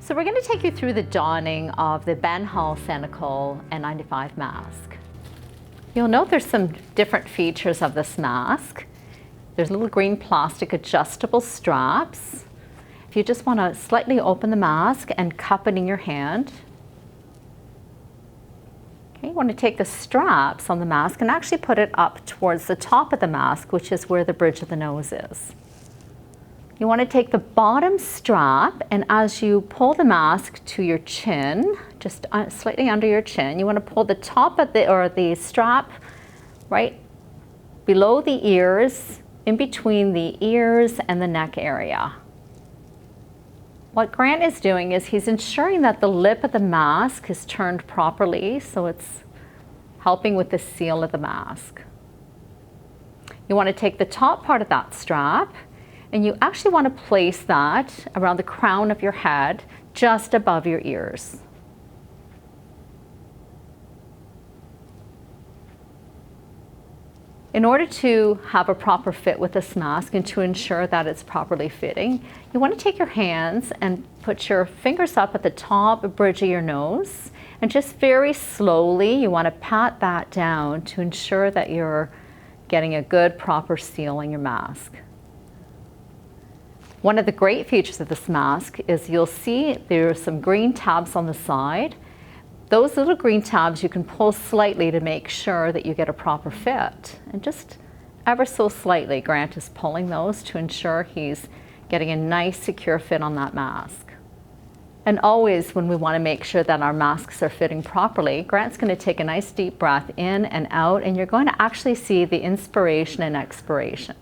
So we're going to take you through the donning of the Benehal N95 mask. You'll note there's some different features of this mask. There's little green plastic adjustable straps. If you just want to slightly open the mask and cup it in your hand. Okay, you want to take the straps on the mask and actually put it up towards the top of the mask, which is where the bridge of the nose is. You want to take the bottom strap, and as you pull the mask to your chin, just slightly under your chin, you want to pull the top of the strap right below the ears, in between the ears and the neck area. What Grant is doing is he's ensuring that the lip of the mask is turned properly, so it's helping with the seal of the mask. You want to take the top part of that strap, and you actually want to place that around the crown of your head, just above your ears. In order to have a proper fit with this mask and to ensure that it's properly fitting, you want to take your hands and put your fingers up at the top bridge of your nose, and just very slowly you want to pat that down to ensure that you're getting a good proper seal on your mask. One of the great features of this mask is you'll see there are some green tabs on the side. Those little green tabs you can pull slightly to make sure that you get a proper fit. And just ever so slightly, Grant is pulling those to ensure he's getting a nice secure fit on that mask. And always when we want to make sure that our masks are fitting properly, Grant's going to take a nice deep breath in and out, and you're going to actually see the inspiration and expiration.